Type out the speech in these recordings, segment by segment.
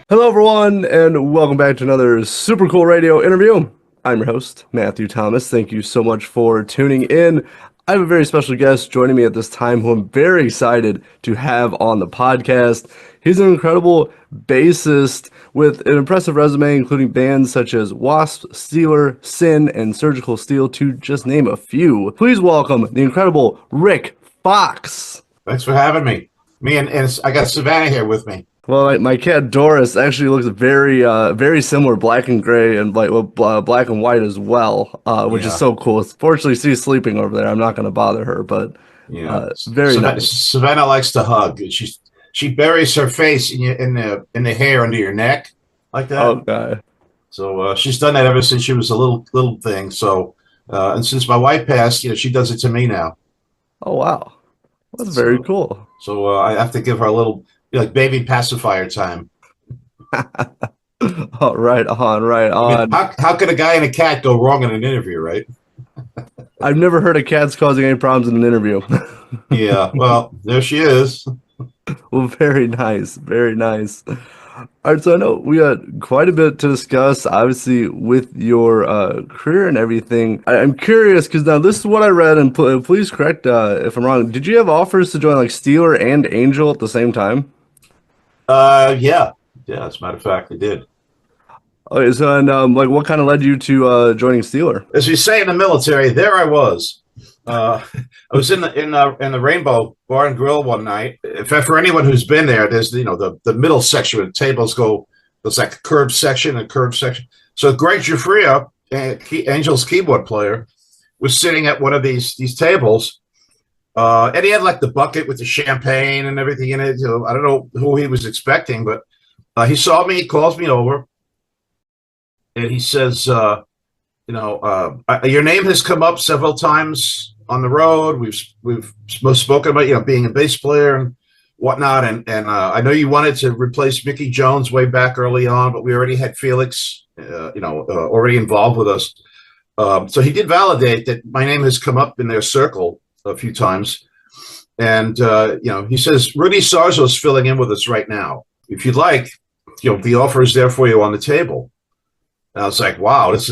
Hello, everyone, and welcome back to another super cool radio interview. I'm your host, Matthew Thomas. Thank you so much for tuning in. I have a very special guest joining me at this time who I'm very excited to have on the podcast. He's an incredible bassist with an impressive resume, including bands such as W.A.S.P, Steeler, Sin, and Surgical Steel, to just name a few. Please welcome the incredible Rik Fox. Thanks for having me. And I got Savannah here with me. Well, my cat Doris actually looks very similar, black and gray, and black and white as well, which is so cool. Fortunately, she's sleeping over there. I'm not going to bother her, but very nice. Savannah likes to hug. She buries her face in the hair under your neck, like that. Okay. So she's done that ever since she was a little thing. So and since my wife passed, she does it to me now. Oh wow, that's very cool. So I have to give her a little. Like baby pacifier time. Oh, right on. I mean, how could a guy and a cat go wrong in an interview, right? I've never heard of cats causing any problems in an interview. Yeah, well, there she is. Well, very nice. Very nice. All right, so I know we got quite a bit to discuss, obviously, with your career and everything. I'm curious, because now this is what I read, and please correct if I'm wrong. Did you have offers to join like Steeler and Angel at the same time? Yeah, as a matter of fact, I did. Okay, so and what kind of led you to joining Steeler? As we say in the military, there I was. I was in the Rainbow Bar and Grill one night. In fact, for anyone who's been there, there's the middle section where the tables go. There's like a curved section and a curved section. So Greg Jafria, Angel's keyboard player, was sitting at one of these tables. And he had like the bucket with the champagne and everything in it. I don't know who he was expecting, but he saw me, he calls me over, and he says, your name has come up several times on the road. We've spoken about, being a bass player and whatnot. And I know you wanted to replace Mickey Jones way back early on, but we already had Felix, already involved with us. So he did validate that my name has come up in their circle a few times. And, he says, Rudy Sarzo's filling in with us right now. If you'd like, the offer is there for you on the table. And I was like, wow, this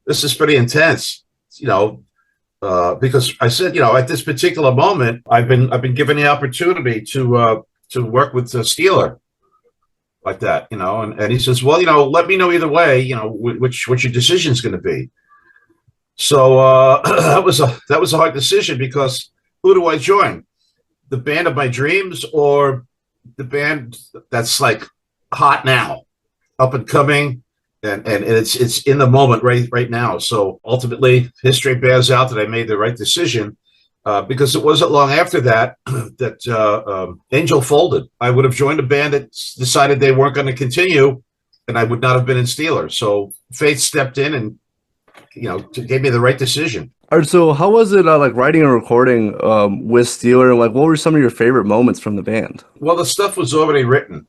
is pretty intense, because I said, at this particular moment, I've been given the opportunity to work with the Steeler like that, and he says, well, let me know either way, which your decision's going to be. So that was a hard decision, because who do I join? The band of my dreams or the band that's like hot now, up and coming? And it's in the moment right now. So ultimately, history bears out that I made the right decision, because it wasn't long after that that Angel folded. I would have joined a band that decided they weren't going to continue, and I would not have been in Steeler. So fate stepped in and gave me the right decision. All right, so how was it like writing and recording with Steeler? Like, what were some of your favorite moments from the band? Well, the stuff was already written.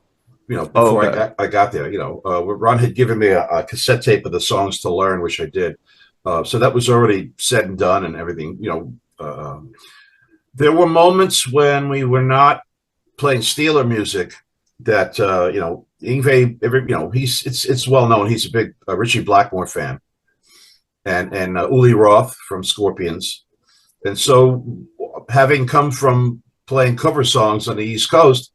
Before I got there, Ron had given me a cassette tape of the songs to learn, which I did. So that was already said and done and everything. There were moments when we were not playing Steeler music that, Yngwie, it's well known. He's a big Richie Blackmore fan, and Uli Roth from Scorpions. And so having come from playing cover songs on the East Coast,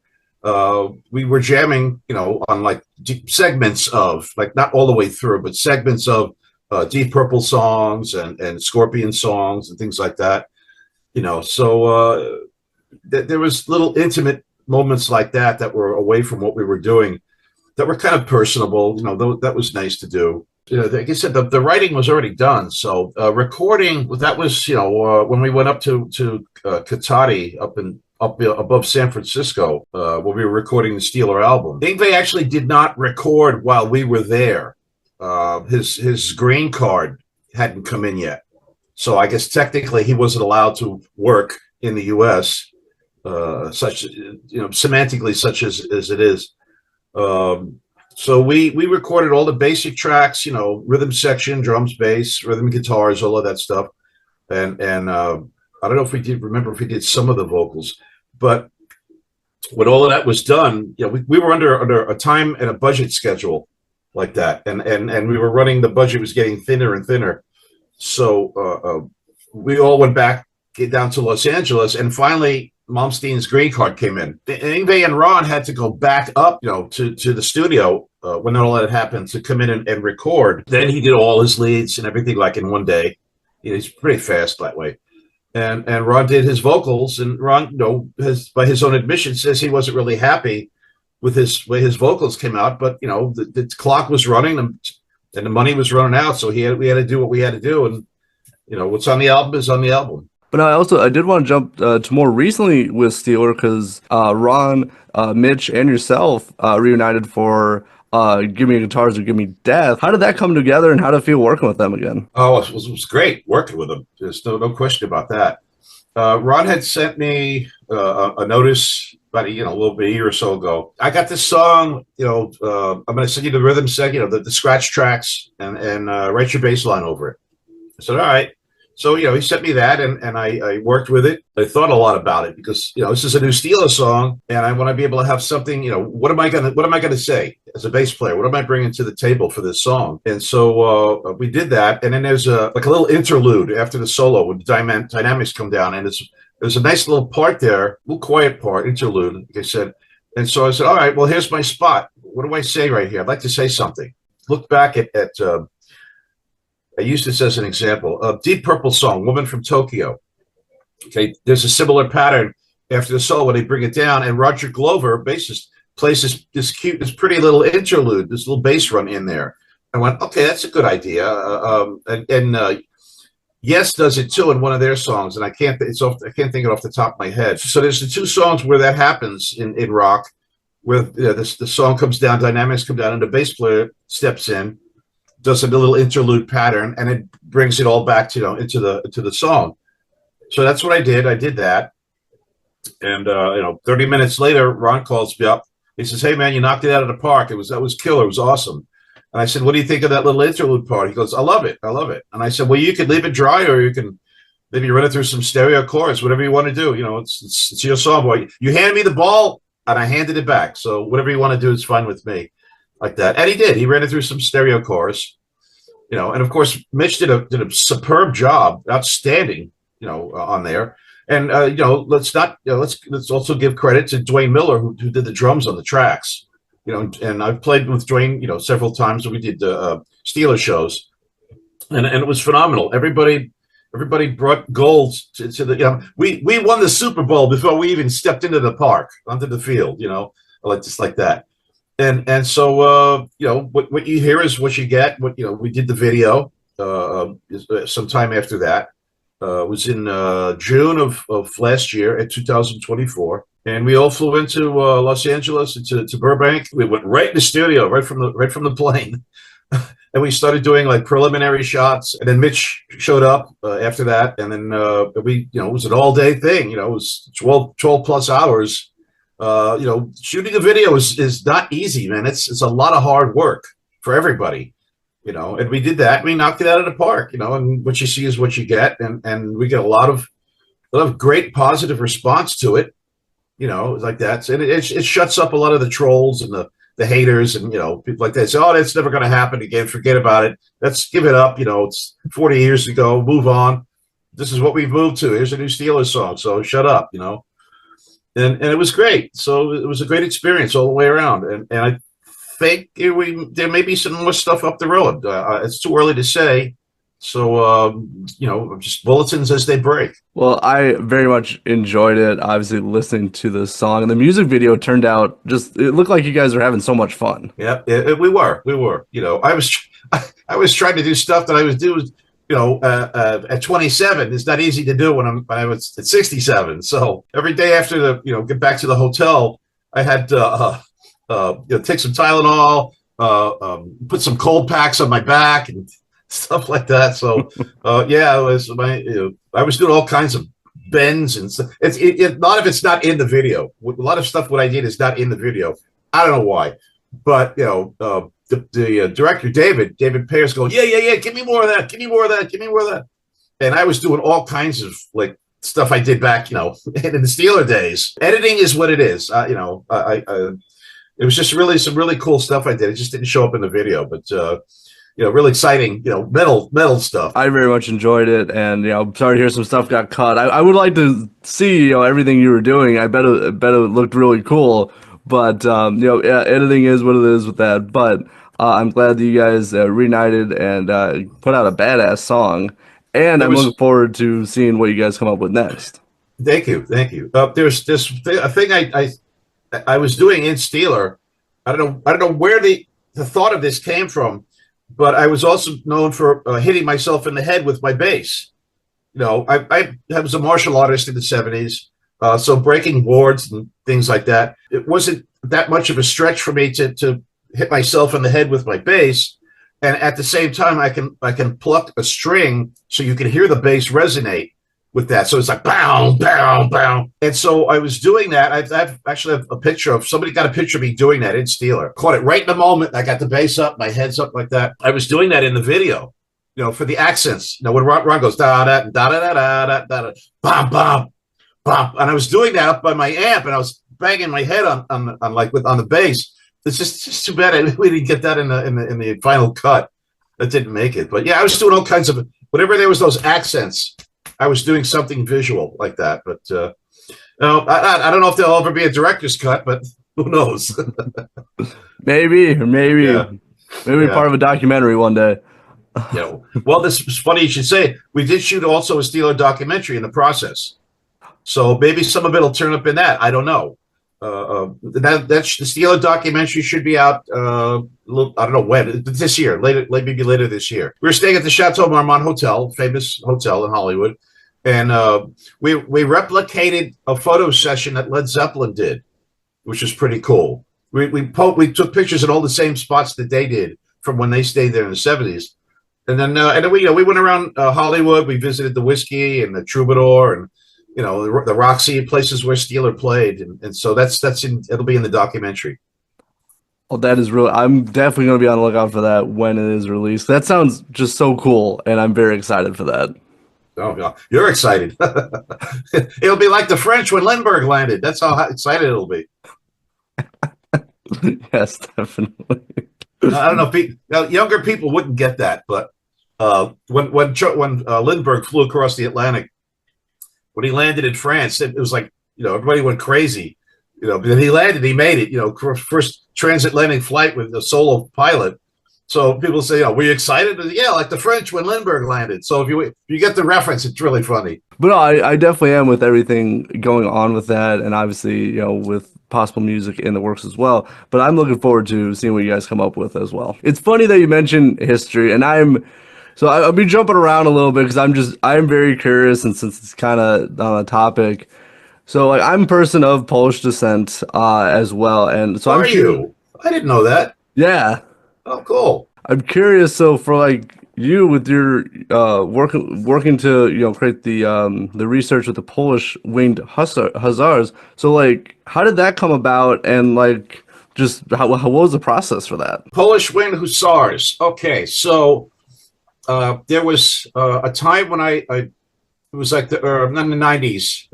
we were jamming, on like segments of, like, not all the way through, but segments of Deep Purple songs and Scorpion songs and things like that, so there was little intimate moments like that were away from what we were doing that were kind of personable, that was nice to do. Like I said, the writing was already done. So recording, that was, when we went up to Katati up above San Francisco, where we were recording the Steeler album. Yngwie actually did not record while we were there. His green card hadn't come in yet. So I guess technically he wasn't allowed to work in the U.S., semantically such as it is. So we recorded all the basic tracks, rhythm section, drums, bass, rhythm guitars, all of that stuff. And I don't know if we did some of the vocals, but when all of that was done, we were under a time and a budget schedule like that. And we were running, the budget was getting thinner and thinner. So we all went back down to Los Angeles, and finally Malmsteen's green card came in. Yngwie and Ron had to go back up, to the studio when all that happened, to come in and record. Then he did all his leads and everything like in one day. He's pretty fast that way. And Ron did his vocals, and Ron, by his own admission, says he wasn't really happy with his way his vocals came out, but the clock was running and the money was running out, so we had to do what we had to do, and what's on the album is on the album. But I did want to jump to more recently with Steeler, because Ron, Mitch, and yourself reunited for Give Me Guitars or Give Me Death. How did that come together, and how did it feel working with them again? Oh, it was great working with them. There's no question about that. Ron had sent me a notice about a year or so ago. I got this song, I'm going to send you the rhythm section, the scratch tracks, and write your bass line over it. I said, all right. So, he sent me that, and I worked with it. I thought a lot about it because, this is a new Steeler song, and I want to be able to have something, what am I going to say as a bass player? What am I bringing to the table for this song? And so we did that. And then there's a little interlude after the solo when the dynamics come down. And there's a nice little part there, a little quiet part, interlude, like I said. And so I said, all right, well, here's my spot. What do I say right here? I'd like to say something. Look back at I use this as an example. A Deep Purple song, Woman from Tokyo. Okay, there's a similar pattern after the solo when they bring it down, and Roger Glover, bassist, plays this pretty little interlude, this little bass run in there. I went, okay, that's a good idea. Yes does it too in one of their songs, and I can't think it off the top of my head. So there's the two songs where that happens in rock, where the song comes down, dynamics come down, and the bass player steps in, does a little interlude pattern, and it brings it all back to into the song. So that's what I did. I did that, and 30 minutes later, Ron calls me up. He says, "Hey man, you knocked it out of the park. That was killer. It was awesome." And I said, "What do you think of that little interlude part?" He goes, "I love it. I love it." And I said, "Well, you could leave it dry, or you can maybe run it through some stereo chorus, whatever you want to do. It's your song, boy. You hand me the ball, and I handed it back. So whatever you want to do is fine with me." Like that. And he did. He ran it through some stereo chorus, and of course, Mitch did a superb job, outstanding, on there. And, let's also give credit to Dwayne Miller, who did the drums on the tracks, and I've played with Dwayne, several times when we did Steeler shows, and it was phenomenal. Everybody brought gold to the, we won the Super Bowl before we even stepped into the park, onto the field, just like that. And so, what you hear is what you get. We did the video sometime after that. It was in June of last year at 2024. And we all flew into Los Angeles, to Burbank. We went right in the studio, right from the plane. And we started doing like preliminary shots. And then Mitch showed up after that. And then it was an all-day thing. It was 12 plus hours. Shooting a video is not easy, man. It's a lot of hard work for everybody, and we did that. We knocked it out of the park, and what you see is what you get. And we get a lot of great positive response to it, like that. And it shuts up a lot of the trolls and the haters and, people like that say, "Oh, that's never going to happen again. Forget about it. Let's give it up. It's 40 years ago, move on. This is what we've moved to. Here's a new Steelers song. So shut up, And it was great. So it was a great experience all the way around. And I think there may be some more stuff up the road. It's too early to say, So, just bulletins as they break. Well, I very much enjoyed it. Obviously, listening to the song and the music video turned out it looked like you guys were having so much fun. Yeah, we were. I was trying to do stuff that I was doing, at 27. It's not easy to do when I was at 67. So every day after get back to the hotel, I had to, take some Tylenol, put some cold packs on my back and stuff like that. So, I was doing all kinds of bends and stuff. A lot of it's not in the video. A lot of stuff what I did is not in the video. I don't know why, but the director David Pearce going, yeah, give me more of that, give me more of that. And I was doing all kinds of like stuff I did back, in the Steeler days. Editing is what it is. It was just really some really cool stuff I did. It just didn't show up in the video, but really exciting, metal stuff. I very much enjoyed it, and I'm sorry to hear some stuff got cut. I would like to see everything you were doing. I bet it looked really cool, but editing is what it is with that. But I'm glad that you guys reunited and put out a badass song, and I'm looking forward to seeing what you guys come up with next. Thank you. There's a thing I was doing in Steeler. I don't know where the thought of this came from, but I was also known for hitting myself in the head with my bass. I was a martial artist in the 70s, so breaking boards and things like that. It wasn't that much of a stretch for me to hit myself in the head with my bass, and at the same time, I can pluck a string so you can hear the bass resonate with that. So it's like bow, bow, bow. And so I was doing that. I've actually have a picture of somebody got a picture of me doing that in Steeler. Caught it right in the moment. I got the bass up, my head's up like that. I was doing that in the video, for the accents. When Ron goes da da da da da da da da bam bam bam, and I was doing that up by my amp, and I was banging my head on the bass. It's just too bad we didn't get that in the final cut. That didn't make it. But yeah, I was doing all kinds of whenever there was those accents. I was doing something visual like that, but I don't know if there'll ever be a director's cut, but who knows? Maybe part of a documentary one day. Well, this is funny you should say. We did shoot also a Steeler documentary in the process, so maybe some of it'll turn up in that. I don't know. That's the Steeler documentary should be out. I don't know when. This year, maybe later this year. We were staying at the Chateau Marmont Hotel, famous hotel in Hollywood, and we replicated a photo session that Led Zeppelin did, which was pretty cool. We took pictures at all the same spots that they did from when they stayed there in the 70s, and then we went around Hollywood. We visited the Whiskey and the Troubadour and the Roxy, places where Steeler played, and so it'll be in the documentary. Oh, that is really. I'm definitely going to be on the lookout for that when it is released. That sounds just so cool, and I'm very excited for that. Oh, yeah, you're excited. It'll be like the French when Lindbergh landed. That's how excited it'll be. Yes, definitely. I don't know if younger people wouldn't get that, but when Lindbergh flew across the Atlantic. When he landed in France, it was like, everybody went crazy, but he landed, he made it, first transatlantic flight with a solo pilot. So people say, were you excited? Yeah, like the French when Lindbergh landed. So if you get the reference, it's really funny. But no, I definitely am with everything going on with that. And obviously, with possible music in the works as well. But I'm looking forward to seeing what you guys come up with as well. It's funny that you mentioned history, and So I'll be jumping around a little bit because I'm very curious, and since it's kind of on a topic, so I'm a person of Polish descent as well, and so Are you? I didn't know that. Yeah. Oh, cool. I'm curious. So for you with your working to create the research with the Polish winged hussars. So how did that come about, and just what was the process for that? Polish winged hussars. Okay, so. There was a time when it was like in the 90s,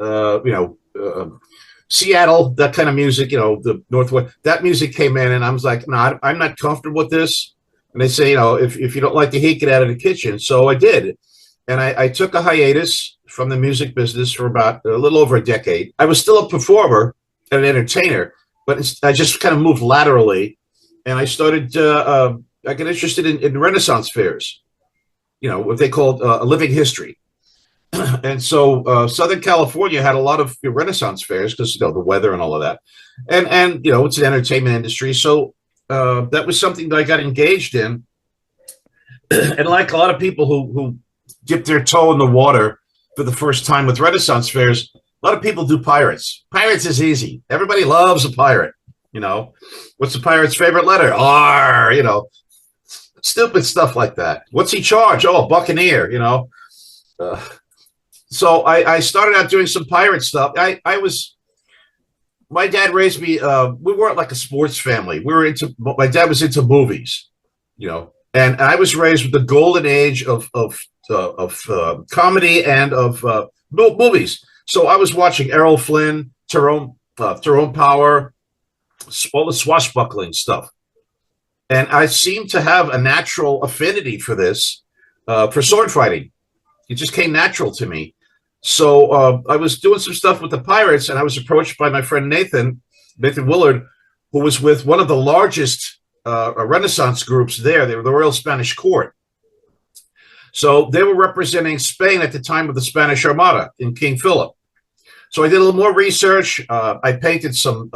Seattle, that kind of music, the Northwest, that music came in, and I was like, no, I'm not comfortable with this. And they say, if you don't like the heat, get out of the kitchen. So I did. And I took a hiatus from the music business for about a little over a decade. I was still a performer and an entertainer, but I just kind of moved laterally. And I started, I got interested in Renaissance fairs. what they called a living history. And so Southern California had a lot of Renaissance fairs because the weather and all of that, and it's an entertainment industry, so that was something that I got engaged in. And like a lot of people who dip their toe in the water for the first time with Renaissance fairs, a lot of people do pirates. Pirates is easy. Everybody loves a pirate. What's the pirate's favorite letter? R. Stupid stuff like that. What's he charge? Oh, a buccaneer. So I started out doing some pirate stuff. My dad raised me. We weren't like a sports family. My dad was into movies, and I was raised with the golden age of comedy and of movies. So I was watching Errol Flynn, Tyrone Power, all the swashbuckling stuff, and I seemed to have a natural affinity for this, for sword fighting. It just came natural to me. So I was doing some stuff with the pirates, and I was approached by my friend Nathan Willard, who was with one of the largest Renaissance groups there. They were the Royal Spanish Court. So they were representing Spain at the time of the Spanish Armada in King Philip. So I did a little more research. I painted some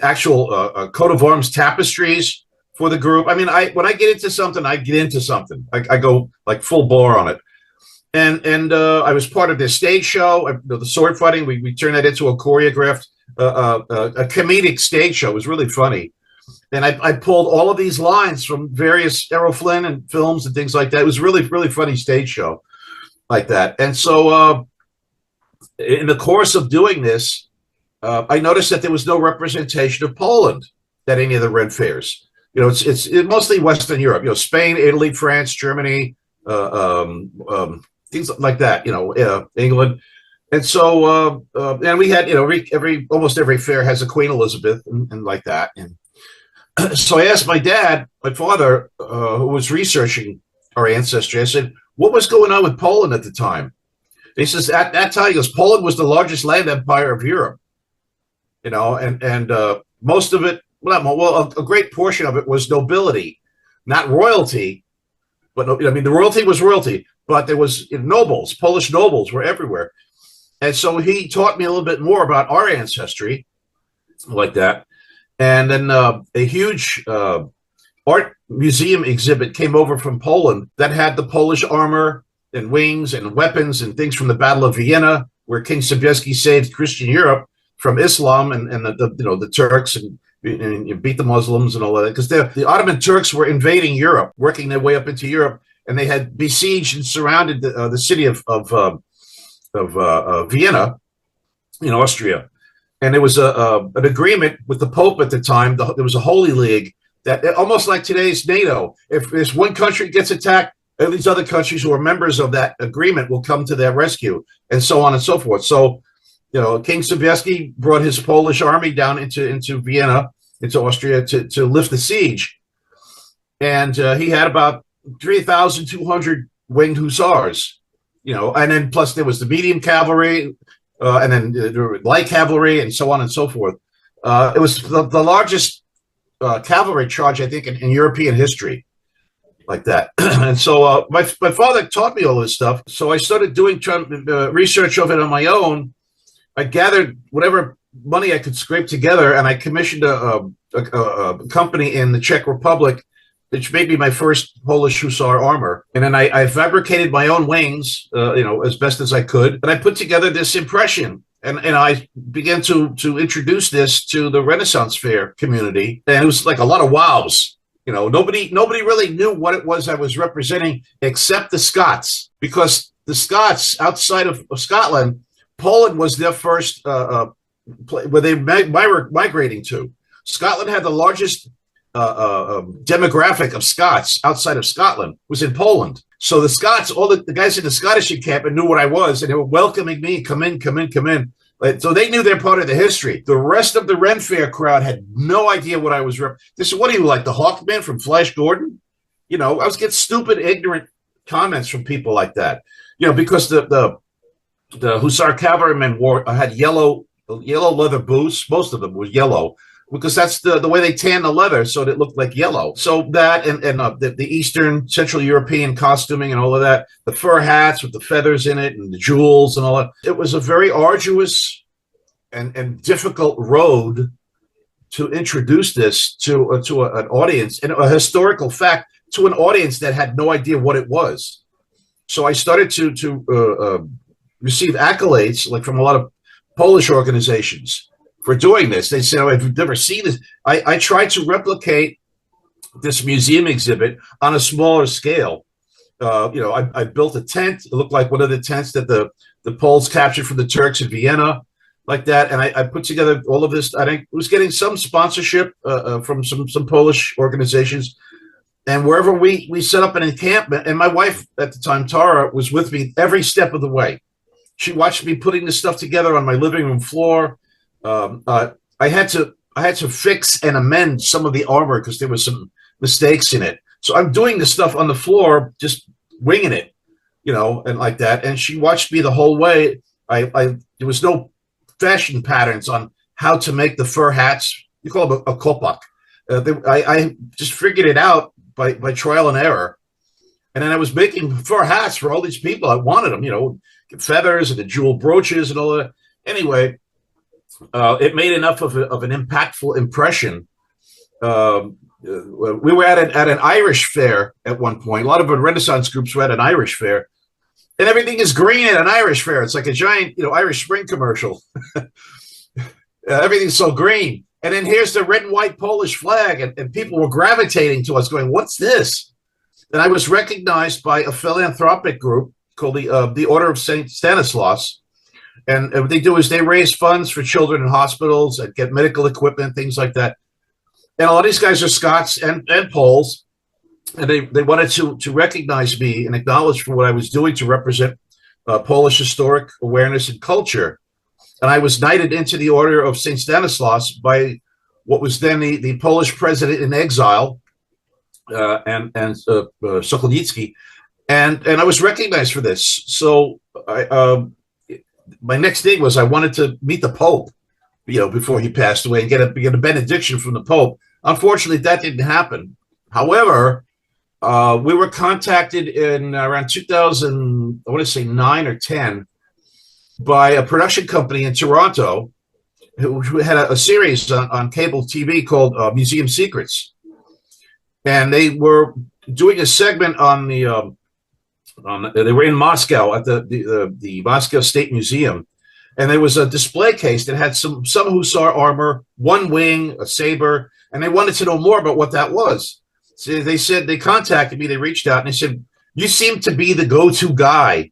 actual coat of arms tapestries for the group. I mean, when I get into something, I get into something. I go like full bore on it. And I was part of this stage show, the sword fighting. We turned that into a choreographed, a comedic stage show. It was really funny. And I pulled all of these lines from various Errol Flynn and films and things like that. It was really, really funny stage show like that. And so in the course of doing this, I noticed that there was no representation of Poland at any of the Red Fairs. It's mostly Western Europe, Spain, Italy, France, Germany, things like that, England. And so, and we had, almost every fair has a Queen Elizabeth and like that. And so I asked my father, who was researching our ancestry, I said, what was going on with Poland at the time? And he says, at that time, Poland was the largest land empire of Europe, and most of it, a great portion of it was nobility, not royalty, but the royalty was royalty, but there was nobles, Polish nobles were everywhere. And so he taught me a little bit more about our ancestry like that. And then a huge art museum exhibit came over from Poland that had the Polish armor and wings and weapons and things from the Battle of Vienna, where King Sobieski saved Christian Europe from Islam and the Turks and beat the Muslims and all that. Because the Ottoman Turks were invading Europe, working their way up into Europe, and they had besieged and surrounded the city of Vienna in Austria. And there was an agreement with the Pope at the time. There was a Holy League that, almost like today's NATO, if this one country gets attacked, all these other countries who are members of that agreement will come to their rescue, and so on and so forth. So, King Sobieski brought his Polish army down into Vienna, into Austria, to lift the siege. And he had about 3,200 winged hussars, and then plus there was the medium cavalry, and then the light cavalry, and so on and so forth. It was the largest cavalry charge, I think, in European history, like that. And so my father taught me all this stuff. So I started doing research of it on my own. I gathered whatever money I could scrape together, and I commissioned a company in the Czech Republic, which made me my first Polish hussar armor. And then I fabricated my own wings, as best as I could. And I put together this impression, and I began to introduce this to the Renaissance Fair community. And it was like a lot of wows. Nobody really knew what it was I was representing except the Scots, because the Scots outside of Scotland, Poland was their first where they were migrating to. Scotland had the largest demographic of Scots outside of Scotland was in Poland. So the Scots, all the guys in the Scottish encampment knew what I was, and they were welcoming me, come in. So they knew their part of the history. The rest of the Ren Fair crowd had no idea what I was. This is, what are you, like the Hawkman from Flash Gordon? I was getting stupid, ignorant comments from people like that. Because the Hussar cavalrymen had yellow leather boots. Most of them were yellow, because that's the way they tan the leather, so it looked like yellow. So that and the Eastern Central European costuming and all of that, the fur hats with the feathers in it and the jewels and all that. It was a very arduous and difficult road to introduce this to an audience, and a historical fact to an audience that had no idea what it was. So I started to receive accolades, like from a lot of Polish organizations for doing this. They said, "Oh, if you've never seen this," I tried to replicate this museum exhibit on a smaller scale. I built a tent. It looked like one of the tents that the Poles captured from the Turks in Vienna, like that. And I put together all of this. I think it was getting some sponsorship from some Polish organizations. And wherever we set up an encampment, and my wife at the time, Tara, was with me every step of the way. She watched me putting this stuff together on my living room floor. I had to fix and amend some of the armor because there was some mistakes in it. So I'm doing this stuff on the floor, just winging it, and like that. And she watched me the whole way. There was no fashion patterns on how to make the fur hats. You call them a kopak. I just figured it out by trial and error. And then I was making fur hats for all these people. I wanted them, feathers and the jewel brooches and all that. Anyway, it made enough of an impactful impression. We were at an Irish fair at one point. A lot of the Renaissance groups were at an Irish fair. And everything is green at an Irish fair. It's like a giant, Irish Spring commercial. Everything's so green. And then here's the red and white Polish flag, and people were gravitating to us going, "What's this?" And I was recognized by a philanthropic group called the Order of St. Stanislaus. And what they do is they raise funds for children in hospitals and get medical equipment, things like that. And a lot of these guys are Scots and Poles. And they wanted to recognize me and acknowledge for what I was doing to represent Polish historic awareness and culture. And I was knighted into the Order of St. Stanislaus by what was then the Polish president in exile, and Sokolnicki. And I was recognized for this. So my next thing was I wanted to meet the Pope, before he passed away, and get a benediction from the Pope. Unfortunately, that didn't happen. However, we were contacted in around 2000, I want to say 9 or 10, by a production company in Toronto who had a series on cable TV called Museum Secrets. And they were doing a segment on they were in Moscow at the Moscow State Museum. And there was a display case that had some hussar armor, one wing, a saber, and they wanted to know more about what that was. So they contacted me, they reached out, and they said, "You seem to be the go-to guy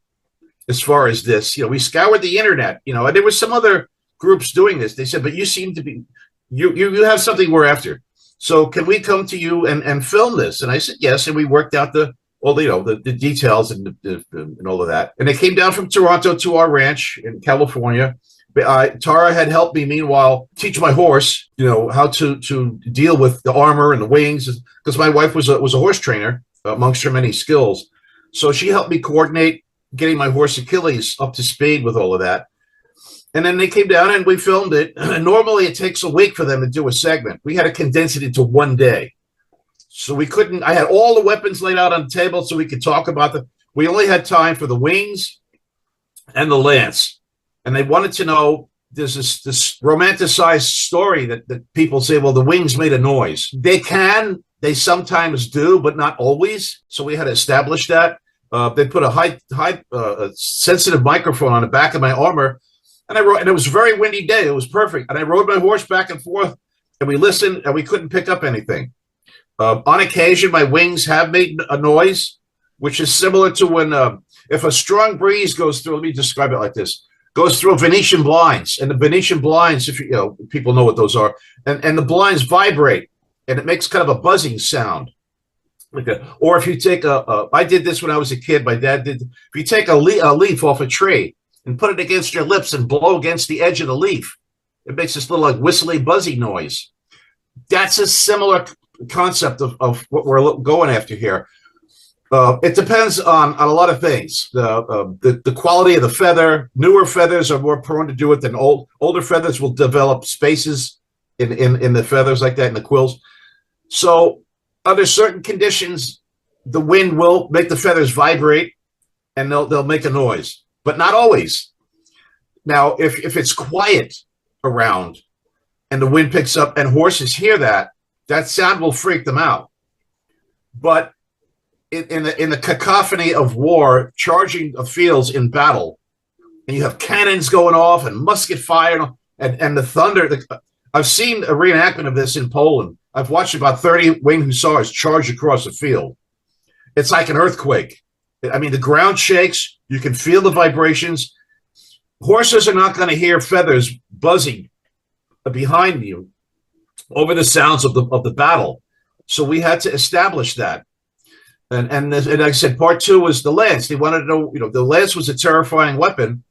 as far as this. We scoured the internet, and there were some other groups doing this." They said, "But you seem to be, you have something we're after. So can we come to you and film this?" And I said, "Yes." And we worked out the details and all of that. And they came down from Toronto to our ranch in California. Tara had helped me, meanwhile, teach my horse, how to deal with the armor and the wings, because my wife was a horse trainer, amongst her many skills. So she helped me coordinate getting my horse Achilles up to speed with all of that. And then they came down and we filmed it. Normally it takes a week for them to do a segment. We had to condense it into one day. So I had all the weapons laid out on the table so we could talk about them. We only had time for the wings and the lance. And they wanted to know, there's this romanticized story that people say, well, the wings made a noise. They sometimes do, but not always. So we had to establish that. They put a high sensitive microphone on the back of my armor. And it was a very windy day. It was perfect. And I rode my horse back and forth, and we listened, and we couldn't pick up anything. On occasion, my wings have made a noise, which is similar to when, if a strong breeze goes through, let me describe it like this, goes through Venetian blinds. And the Venetian blinds, if people know what those are, and the blinds vibrate, and it makes kind of a buzzing sound. Or if you take I did this when I was a kid, my dad did, if you take a leaf off a tree and put it against your lips and blow against the edge of the leaf, it makes this little like whistly, buzzy noise. That's a similar concept of what we're going after here. It depends on a lot of things. The quality of the feather. Newer feathers are more prone to do it than older feathers will develop spaces in the feathers like that, in the quills. So under certain conditions, the wind will make the feathers vibrate and they'll make a noise, but not always. Now, if it's quiet around and the wind picks up and horses hear that sound will freak them out. But in the cacophony of war, charging of fields in battle, and you have cannons going off and musket fire and the thunder. I've seen a reenactment of this in Poland. I've watched about 30 winged hussars charge across the field. It's like an earthquake. I mean, the ground shakes. You can feel the vibrations. Horses are not going to hear feathers buzzing behind you over the sounds of the battle. So we had to establish that. And like I said, part two was the lance. They wanted to know, the lance was a terrifying weapon,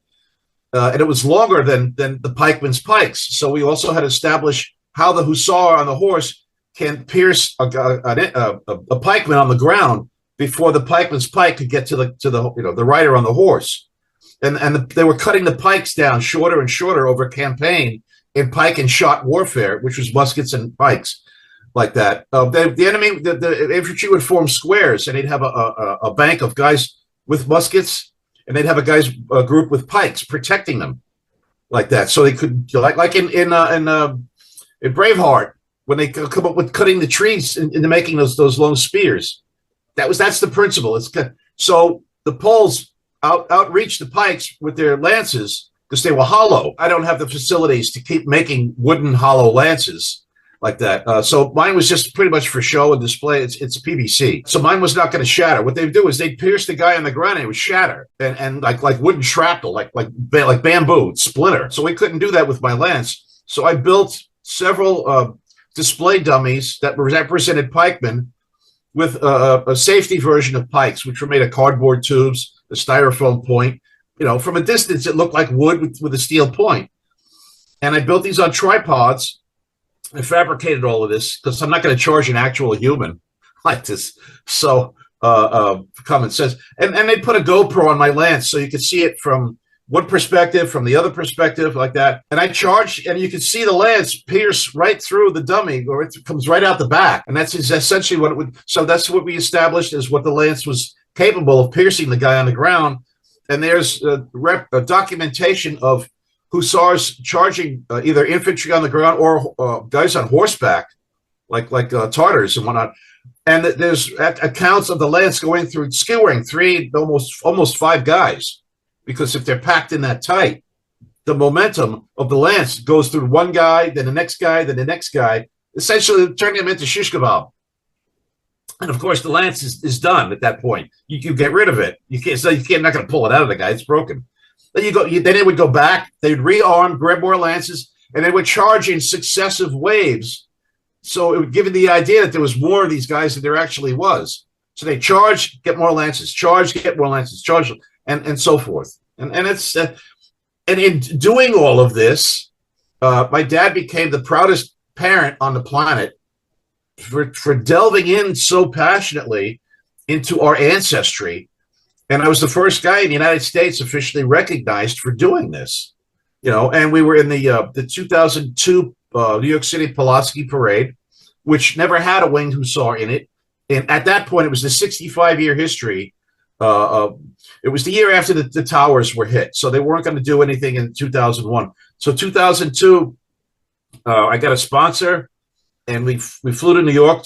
and it was longer than the pikeman's pikes. So we also had to establish how the hussar on the horse can pierce a pikeman on the ground before the pikeman's pike could get to the rider on the horse. And they were cutting the pikes down shorter and shorter over a campaign in pike and shot warfare, which was muskets and pikes like that. The enemy, the infantry would form squares, and they'd have a bank of guys with muskets, and they'd have a group with pikes protecting them like that. So they could, like in Braveheart, when they come up with cutting the trees into making those long spears. That's the principle. So the Poles outreach the pikes with their lances because they were hollow. I don't have the facilities to keep making wooden hollow lances like that. So mine was just pretty much for show and display. It's PVC. So mine was not going to shatter. What they'd do is they'd pierce the guy on the ground and it would shatter. And like wooden shrapnel, like bamboo, splinter. So we couldn't do that with my lance. So I built several display dummies that represented pikemen with a safety version of pikes, which were made of cardboard tubes, a styrofoam point. From a distance, it looked like wood with a steel point. And I built these on tripods. I fabricated all of this because I'm not going to charge an actual human like this. So common sense. And they put a GoPro on my lance so you could see it from one perspective, from the other perspective, like that. And I charged, and you could see the lance pierce right through the dummy, or it comes right out the back. And that's essentially what it would. So that's what we established is what the lance was capable of piercing the guy on the ground. And there's a documentation of hussars charging either infantry on the ground or guys on horseback, like Tartars and whatnot. And there's accounts of the lance going through, skewering almost 5 guys. Because if they're packed in that tight, the momentum of the lance goes through one guy, then the next guy, then the next guy, essentially turning them into shish kebab. And of course, the lance is done at that point. You get rid of it. You're not going to pull it out of the guy. It's broken. Then then they would go back. They'd rearm, grab more lances, and they would charge in successive waves. So it would give you the idea that there was more of these guys than there actually was. So they charge, get more lances, charge, get more lances, charge. And so forth, and it's and in doing all of this, my dad became the proudest parent on the planet for delving in so passionately into our ancestry, and I was the first guy in the United States officially recognized for doing this, And we were in the 2002 New York City Pulaski Parade, which never had a winged hussar in it, and at that point it was the 65-year history. It was the year after the towers were hit, so they weren't going to do anything in 2001. So 2002, I got a sponsor, and we flew to New York.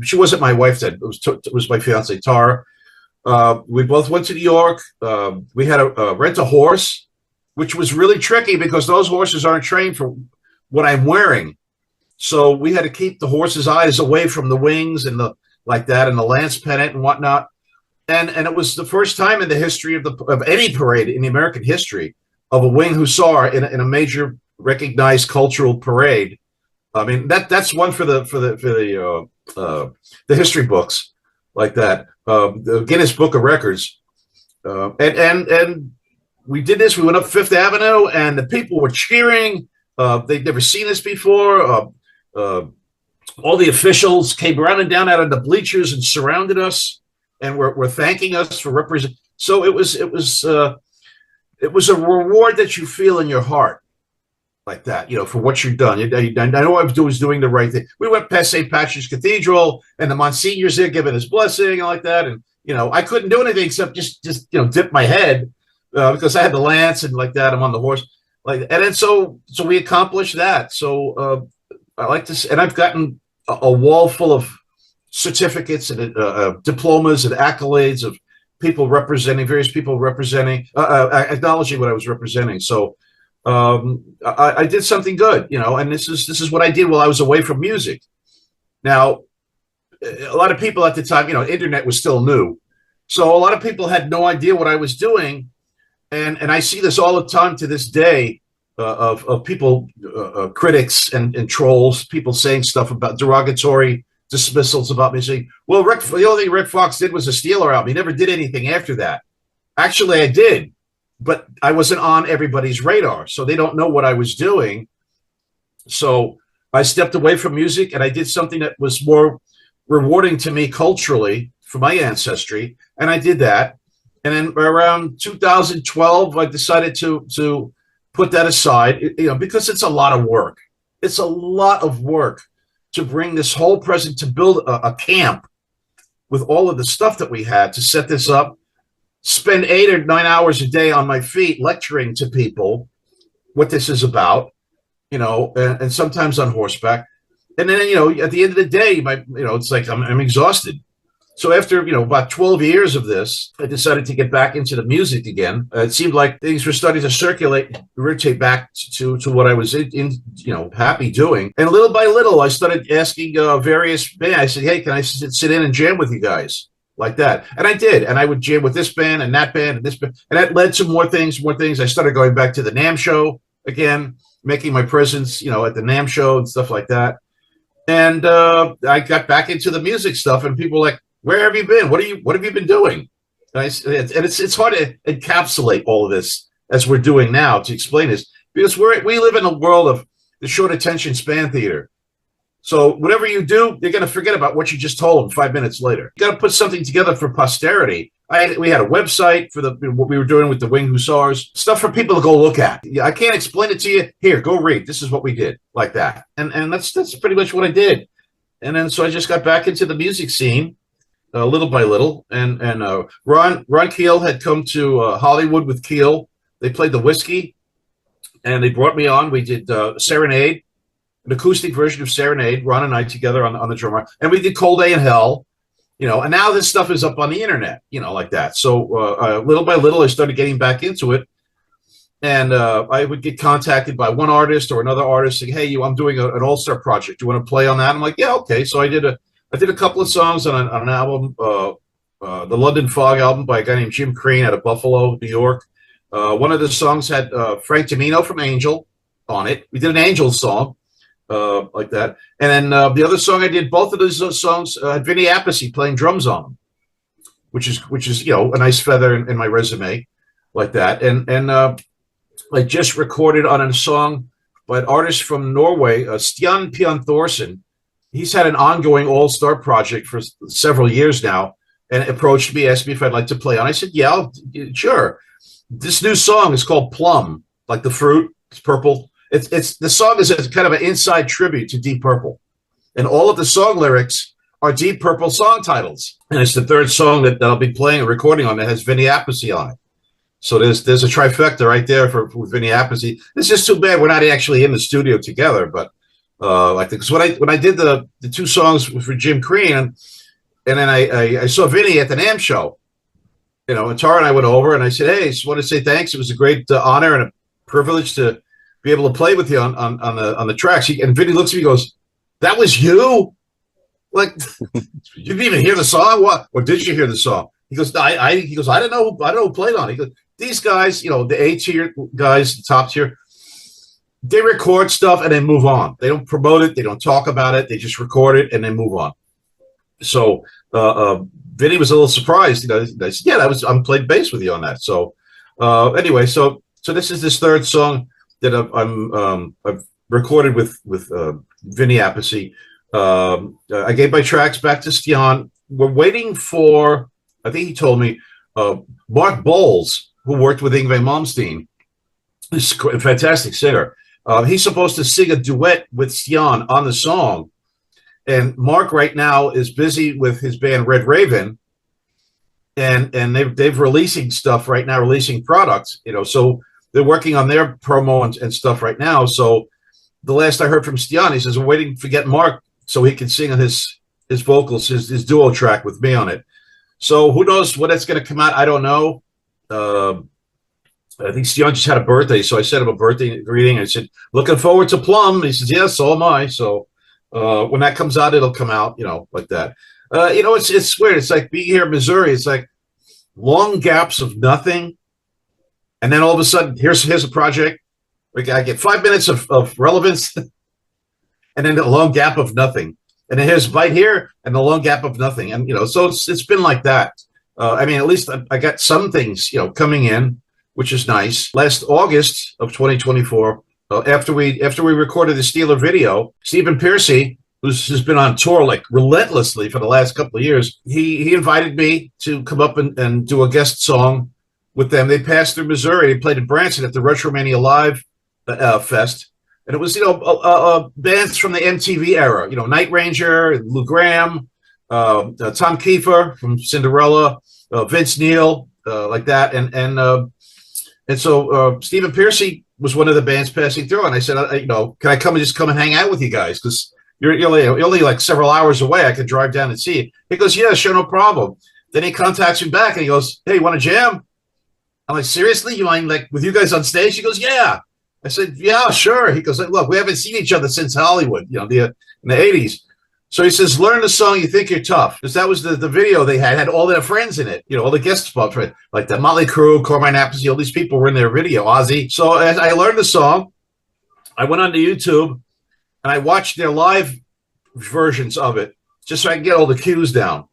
She wasn't my wife then; it was my fiance Tara. We both went to New York. We had to rent a horse, which was really tricky because those horses aren't trained for what I'm wearing. So we had to keep the horse's eyes away from the wings and the lance pennant and whatnot. And it was the first time in the history of any parade in the American history of a winged hussar in a major recognized cultural parade. I mean that's one for the history books like that. The Guinness Book of Records. And we did this. We went up Fifth Avenue, and the people were cheering. They'd never seen this before. All the officials came running down out of the bleachers and surrounded us. And we're thanking us for representing. So it was a reward that you feel in your heart, like that, for what you've done. I know I was doing the right thing. We went past St. Patrick's Cathedral, and the Monsignor's there giving his blessing and like that. And, I couldn't do anything except just dip my head because I had the lance and like that. I'm on the horse. And then so we accomplished that. So I like this, and I've gotten a wall full of certificates and diplomas and accolades of various people representing, acknowledging what I was representing. So I did something good, and this is what I did while I was away from music. Now, a lot of people at the time, internet was still new, so a lot of people had no idea what I was doing, and I see this all the time to this day of people, critics and trolls, people saying stuff about derogatory dismissals about me, saying, "Well, the only thing Rik Fox did was a Steeler album. He never did anything after that." Actually, I did. But I wasn't on everybody's radar, so they don't know what I was doing. So I stepped away from music, and I did something that was more rewarding to me culturally for my ancestry, and I did that. And then around 2012, I decided to put that aside, because it's a lot of work. It's a lot of work to bring this whole present, to build a camp with all of the stuff that we had, to set this up, spend 8 or 9 hours a day on my feet lecturing to people what this is about, and sometimes on horseback. And then, at the end of the day, it's like I'm exhausted. So after, about 12 years of this, I decided to get back into the music again. It seemed like things were starting to rotate back to what I was happy doing. And little by little, I started asking various bands. I said, "Hey, can I sit in and jam with you guys?" Like that. And I did. And I would jam with this band and that band and this band. And that led to more things. I started going back to the NAMM show again, making my presence, at the NAMM show and stuff like that. And I got back into the music stuff, and people were like, "Where have you been? What have you been doing?" And it's hard to encapsulate all of this as we're doing now, to explain this, because we live in a world of the short attention span theater. So whatever you do, they're going to forget about what you just told them 5 minutes later. You got to put something together for posterity. We had a website for what we were doing with the Winged Hussars, stuff for people to go look at. I can't explain it to you. Here, go read. This is what we did, like that. And that's pretty much what I did. And then so I just got back into the music scene, little by little. And Ron Keel had come to Hollywood with Keel. They played the Whiskey, and they brought me on. We did Serenade, an acoustic version of Serenade, Ron and I together on the drummer, and we did Cold Day in Hell, and now this stuff is up on the internet, like that. So little by little, I started getting back into it, and I would get contacted by one artist or another artist saying, "Hey, I'm doing an all-star project. Do you want to play on that?" I'm like, "Yeah, okay." So I did a couple of songs on an album, the London Fog album by a guy named Jim Crean out of Buffalo, New York. One of the songs had Frank Domino from Angel on it. We did an Angel song. Like that. And then the other song I did, both of those songs had Vinny Appice playing drums on them, which is a nice feather in my resume, like that. And I just recorded on a song by an artist from Norway, Stian Pian Thorsen. He's had an ongoing all-star project for several years now, and approached me, asked me if I'd like to play on. I said, "Yeah, sure." This new song is called Plum, like the fruit. It's purple. The song is a kind of an inside tribute to Deep Purple, and all of the song lyrics are Deep Purple song titles. And it's the third song that I'll be playing and recording on that has Vinny Appice on it. So there's a trifecta right there for Vinny Appice. It's just too bad we're not actually in the studio together. But I think so when I did the two songs for Jim Crean, and then I saw Vinny at the NAMM show, and Tara and I went over, and I said, "Hey, I just want to say thanks. It was a great honor and a privilege to be able to play with you on the tracks." And Vinny looks at me and goes, "That was you? Like, you didn't even hear the song? What? Or did you hear the song?" He goes, I don't know who played on it. He goes, "These guys, the A-tier guys, the top tier, they record stuff and then move on. They don't promote it. They don't talk about it. They just record it and then move on." So Vinny was a little surprised. I said, "Yeah, I'm played bass with you on that." So anyway, so this is this third song that I've recorded with Vinny Appice. I gave my tracks back to Stian. We're waiting for, I think he told me, Mark Bowles, who worked with Yngwie Malmsteen, is a fantastic singer. He's supposed to sing a duet with Stian on the song. And Mark right now is busy with his band Red Raven. And they've releasing stuff right now, releasing products, so they're working on their promo and stuff right now. So the last I heard from Stian, he says, we're waiting to get Mark so he can sing on his vocals, his duo track with me on it. So who knows what it's going to come out? I don't know. I think Stian just had a birthday, so I sent him a birthday greeting. I said, looking forward to Plum. He says, yes, so am I. So when that comes out, it'll come out, like that. It's weird. It's like being here in Missouri. It's like long gaps of nothing. And then all of a sudden, here's a project. I get 5 minutes of relevance and then a long gap of nothing. And then here's a bite here and a long gap of nothing. And, so it's been like that. At least I got some things, coming in, which is nice. Last August of 2024, after we recorded the Steeler video, Stephen Pearcy, who's been on tour like relentlessly for the last couple of years, he invited me to come up and do a guest song with them. They passed through Missouri. They played in Branson at the Retromania Live Fest. And it was, bands from the MTV era, Night Ranger, Lou Gramm, Tom Kiefer from Cinderella, Vince Neil, like that. And so Stephen Pearcy was one of the bands passing through. And I said, can I come and hang out with you guys? Because you're only like several hours away. I could drive down and see you. He goes, yeah, sure, no problem. Then he contacts me back and he goes, hey, you want to jam? I'm like, seriously? You mind like with you guys on stage? He goes, yeah. I said, yeah, sure. He goes, look, we haven't seen each other since Hollywood, in the 80s. So he says, learn the song You Think You're Tough. Because that was the video they had all their friends in it, all the guest spots, right? Like the Motley Crue, Carmine Appice, all these people were in their video, Ozzy. So as I learned the song, I went onto YouTube and I watched their live versions of it just so I can get all the cues down.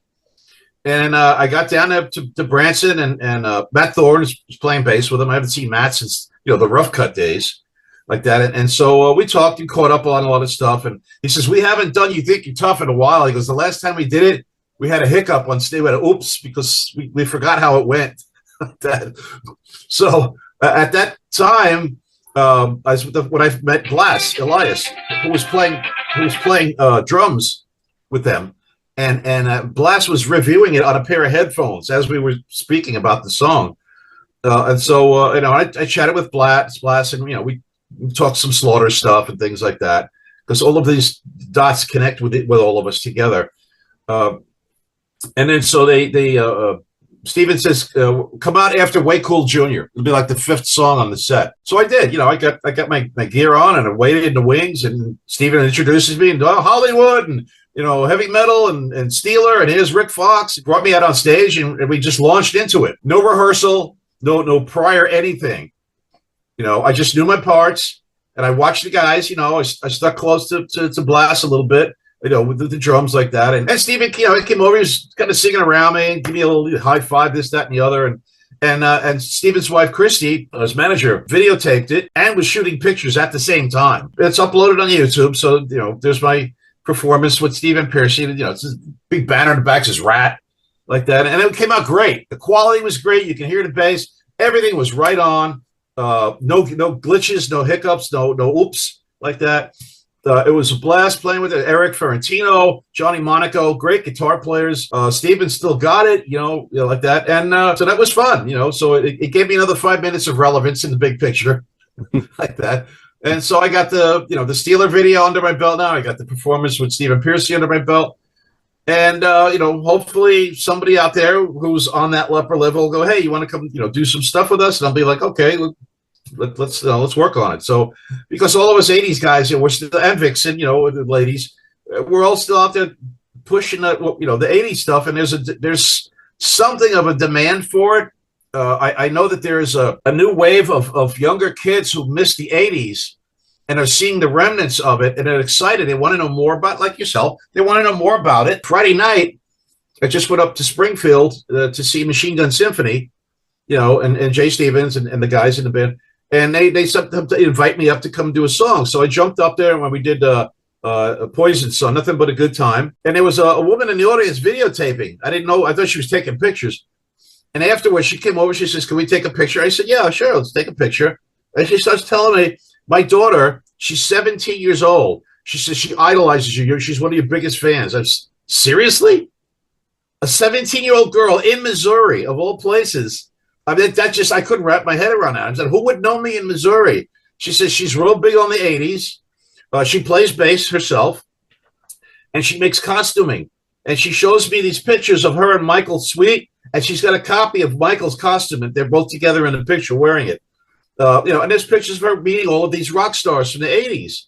And I got down there to Branson and Matt Thorne is playing bass with him. I haven't seen Matt since, the Rough Cut days like that. And so we talked and caught up on a lot of stuff. And he says, we haven't done You Think You're Tough in a while. He goes, the last time we did it, we had a hiccup on stage. We had an oops because we forgot how it went. So at that time, when I met Elias, who was playing drums with them. And Blas was reviewing it on a pair of headphones as we were speaking about the song. And so, I chatted with Blas, and, we talked some Slaughter stuff and things like that, because all of these dots connect with all of us together. And then so Steven says, come out after Way Cool Jr. It'll be like the fifth song on the set. So I did, I got my gear on and I waited in the wings, and Steven introduces me and Hollywood and, heavy metal and Steeler, and here's Rik Fox. Brought me out on stage and we just launched into it. No rehearsal, no prior anything. I just knew my parts and I watched the guys, I stuck close to Blas a little bit, with the drums like that. And Steven, he came over, he was kind of singing around me, give me a little high five, this, that, and the other. And Steven's wife, Christy, his manager, videotaped it and was shooting pictures at the same time. It's uploaded on YouTube. So, there's my performance with Stephen Pearcy. It's this big banner in the back says Ratt, like that. And it came out great. The quality was great. You can hear the bass. Everything was right on. No glitches, no hiccups, no oops, like that. It was a blast playing with it. Eric Ferrantino, Johnny Monaco, great guitar players. Steven still got it, like that. And so that was fun, so it gave me another 5 minutes of relevance in the big picture, like that. And so I got the Steeler video under my belt now. I got the performance with Stephen Pearcy under my belt. And, hopefully somebody out there who's on that upper level will go, hey, you want to come, do some stuff with us? And I'll be like, okay, let's work on it. So because all of us 80s guys, we're still, and Vixen, the ladies, we're all still out there pushing the 80s stuff. And there's something of a demand for it. I know that there's a new wave of younger kids who missed the 80s and are seeing the remnants of it and are excited. They want to know more about, like yourself, they want to know more about it. Friday night, I just went up to Springfield to see Machine Gun Symphony, and Jay Stevens and the guys in the band. And they invite me up to come do a song. So I jumped up there when we did a Poison song, Nothing But a Good Time. And there was a woman in the audience videotaping. I didn't know. I thought she was taking pictures. And afterwards, she came over. She says, can we take a picture? I said, yeah, sure. Let's take a picture. And she starts telling me, my daughter, she's 17 years old. She says she idolizes you. She's one of your biggest fans. Seriously? A 17-year-old girl in Missouri, of all places. I mean, I couldn't wrap my head around that. I said, who would know me in Missouri? She says she's real big on the 80s. She plays bass herself, and she makes costuming. And she shows me these pictures of her and Michael Sweet, and she's got a copy of Michael's costume, and they're both together in a picture wearing it. And there's pictures of her meeting all of these rock stars from the 80s.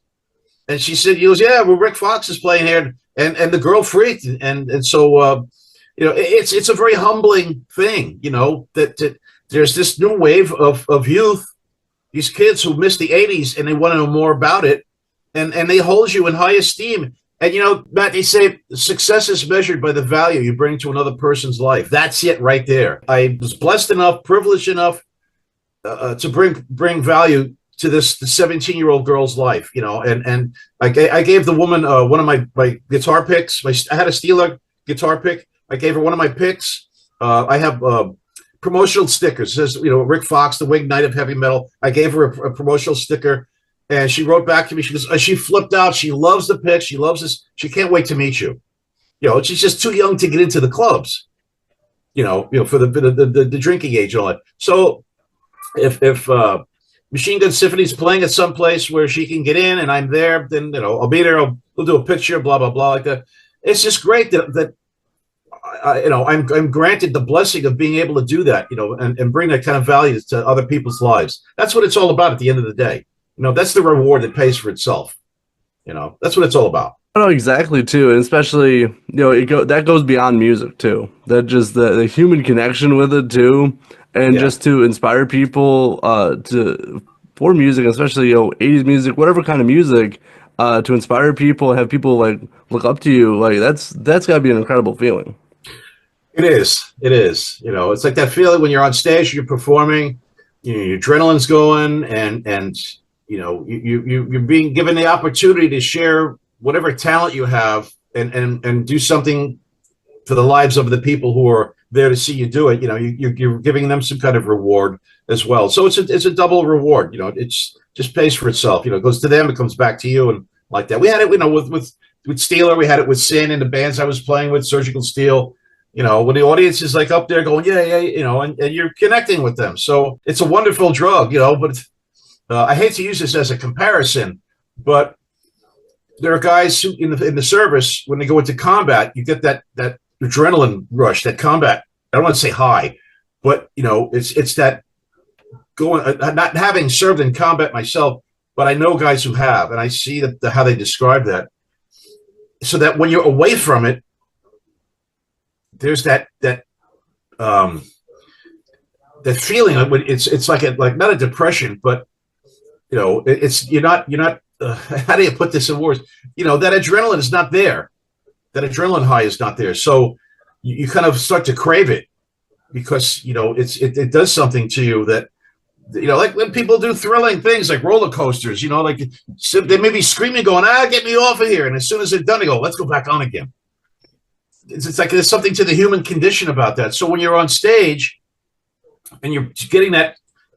And she said, yeah, well, Rik Fox is playing here. And the girl freaked. And so, it's a very humbling thing, that there's this new wave of youth, these kids who missed the 80s and they want to know more about it. And they hold you in high esteem. And, Matt, they say success is measured by the value you bring to another person's life. That's it right there. I was blessed enough, privileged enough to bring value to this 17-year-old girl's life, and I gave the woman one of my guitar picks. I had a Steeler guitar pick. I gave her one of my picks. I have promotional stickers. It says, Rik Fox, the Winged Knight of Heavy Metal. I gave her a promotional sticker. And she wrote back to me. She flipped out. She loves the pitch. She loves this. She can't wait to meet you. She's just too young to get into the clubs. For the drinking age and all that. So, if Machine Gun Symphony's playing at some place where she can get in, and I'm there, then I'll be there. We'll do a picture, blah blah blah, like that. It's just great that I'm granted the blessing of being able to do that. And bring that kind of value to other people's lives. That's what it's all about at the end of the day. That's the reward that pays for itself. That's what it's all about. I know exactly too, and especially that goes beyond music too. That just the human connection with it too, and just to inspire people for music, especially 80s music, whatever kind of music, to inspire people and have people like look up to you. Like that's got to be an incredible feeling. It is. It's like that feeling when you're on stage, you're performing, your adrenaline's going, and you're being given the opportunity to share whatever talent you have and do something for the lives of the people who are there to see you do it. You're giving them some kind of reward as well. So it's a double reward. It's just pays for itself. It goes to them, it comes back to you, and like that. We had it, with Steeler, we had it with Sin and the bands I was playing with, Surgical Steel. When the audience is like up there going, yeah, and you're connecting with them. So it's a wonderful drug, but I hate to use this as a comparison, but there are guys who in the service, when they go into combat, you get that adrenaline rush, that combat. I don't want to say high, but it's that going. Not having served in combat myself, but I know guys who have, and I see how they describe that. So that when you're away from it, there's that feeling. It's like not a depression, but it's you're not how do you put this in words? That adrenaline is not there. That adrenaline high is not there. So you kind of start to crave it because it does something to you that like when people do thrilling things like roller coasters. Like they may be screaming, going, get me off of here, and as soon as they're done, they go, let's go back on again. It's like there's something to the human condition about that. So when you're on stage and you're getting that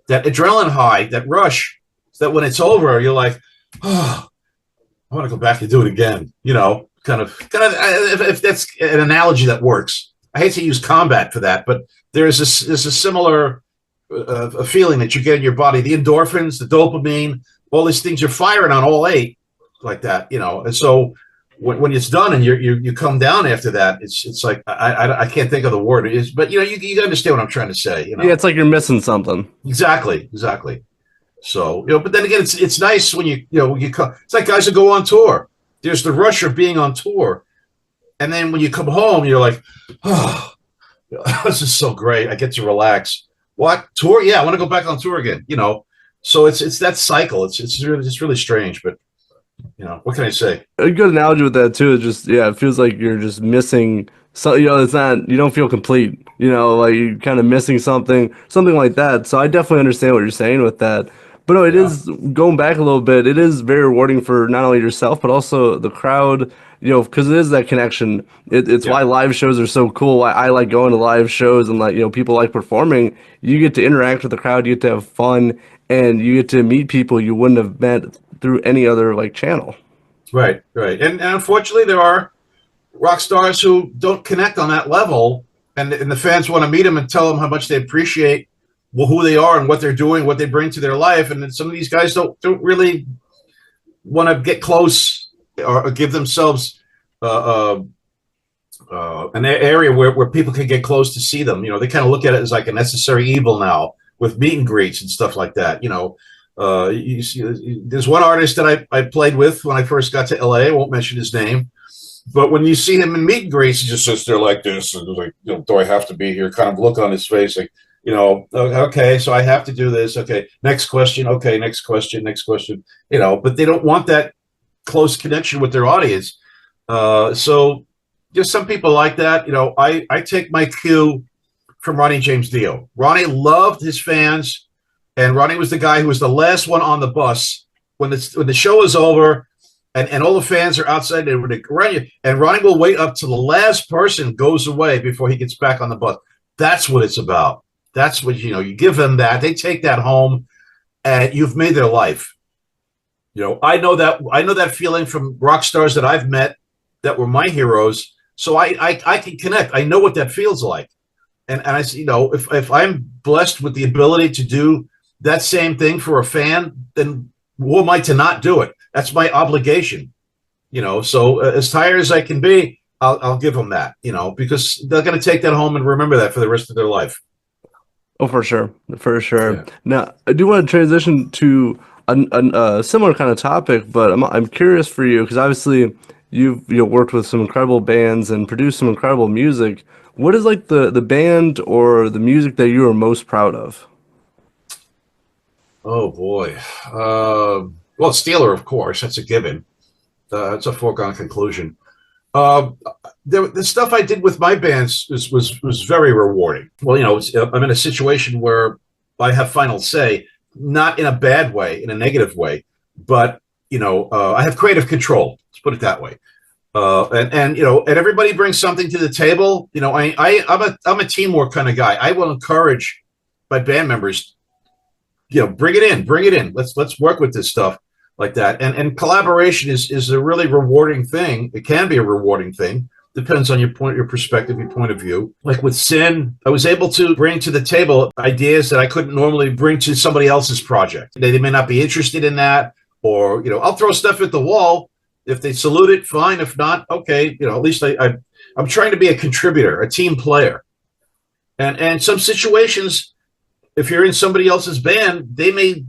adrenaline high, that rush, so that when it's over, you're like, oh, I want to go back and do it again. Kind of. If that's an analogy that works. I hate to use combat for that, but there's a similar a feeling that you get in your body. The endorphins, the dopamine, all these things you're firing on all 8, like that. And so when it's done and you come down after that, it's like I can't think of the word it is, but you understand what I'm trying to say. Yeah, it's like you're missing something. Exactly. So but then again, it's nice when it's like guys that go on tour. There's the rush of being on tour, and then when you come home, you're like, oh, this is so great. I get to relax. What tour? Yeah, I want to go back on tour again. So it's that cycle. It's really strange, but. What can I say? A good analogy with that too is just it feels like you're just missing so it's not, you don't feel complete, like you're kind of missing something like that. So I definitely understand what you're saying with that. But no, it is going back a little bit. It is very rewarding for not only yourself but also the crowd because it is that connection. It's Yeah. why live shows are so cool. Why I like going to live shows and like, people like performing. You get to interact with the crowd, you get to have fun, and you get to meet people you wouldn't have met through any other like channel. Right, right. And unfortunately, there are rock stars who don't connect on that level, and the fans want to meet them and tell them how much they appreciate who they are and what they're doing, what they bring to their life. And then some of these guys don't really want to get close or give themselves an area where people can get close to see them. They kind of look at it as like a necessary evil now with meet and greets and stuff like that. There's one artist that I played with when I first got to LA. I won't mention his name, but when you see him in meet and greets, he just sits there like this, and like, do I have to be here? Kind of look on his face, like, okay, so I have to do this. Okay, next question. Okay, next question. Next question. But they don't want that close connection with their audience. So just some people like that. I take my cue from Ronnie James Dio. Ronnie loved his fans. And Ronnie was the guy who was the last one on the bus when the show is over, and all the fans are outside. And Ronnie will wait up till the last person goes away before he gets back on the bus. That's what it's about. That's what you give them that. They take that home, and you've made their life. I know that feeling from rock stars that I've met that were my heroes. So I can connect. I know what that feels like, and I if I'm blessed with the ability to do that same thing for a fan, then who am I to not do it? That's my obligation, So as tired as I can be, I'll give them that, because they're going to take that home and remember that for the rest of their life. Oh, for sure, for sure. Yeah. Now, I do want to transition to a similar kind of topic, but I'm curious for you because obviously you've worked with some incredible bands and produced some incredible music. What is like the band or the music that you are most proud of? Oh boy. Well, Steeler, of course, that's a given. That's a foregone conclusion. The stuff I did with my bands was very rewarding. Well, I'm in a situation where I have final say, not in a bad way, in a negative way, but I have creative control. Let's put it that way. And everybody brings something to the table. I'm a teamwork kind of guy. I will encourage my band members. Bring it in. Let's work with this stuff like that. And collaboration is a really rewarding thing. It can be a rewarding thing. Depends on your perspective, your point of view. Like with Sin, I was able to bring to the table ideas that I couldn't normally bring to somebody else's project. They may not be interested in that, or I'll throw stuff at the wall. If they salute it, fine. If not, okay. At least I'm trying to be a contributor, a team player. And some situations, if you're in somebody else's band, they may